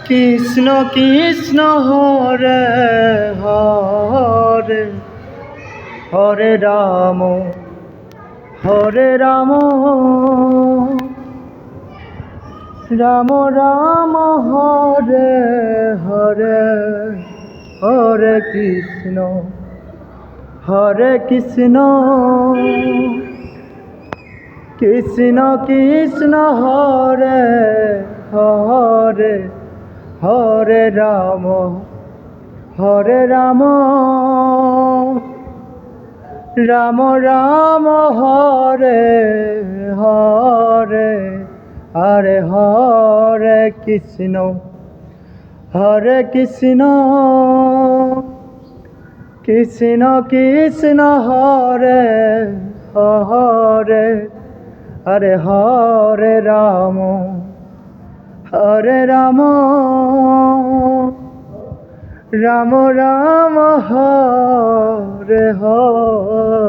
Krishna Krishna Hare Hare, Hare Ram Ram Ram Hare Hare, Hare Krishna Krishna Krishna Hare Hare, Hare Ram Ram Ram Hare Hare, Hare Hare Krishna Krishna Krishna Hare Hare, Hare Hare Ram Ram Ram Hare Hare.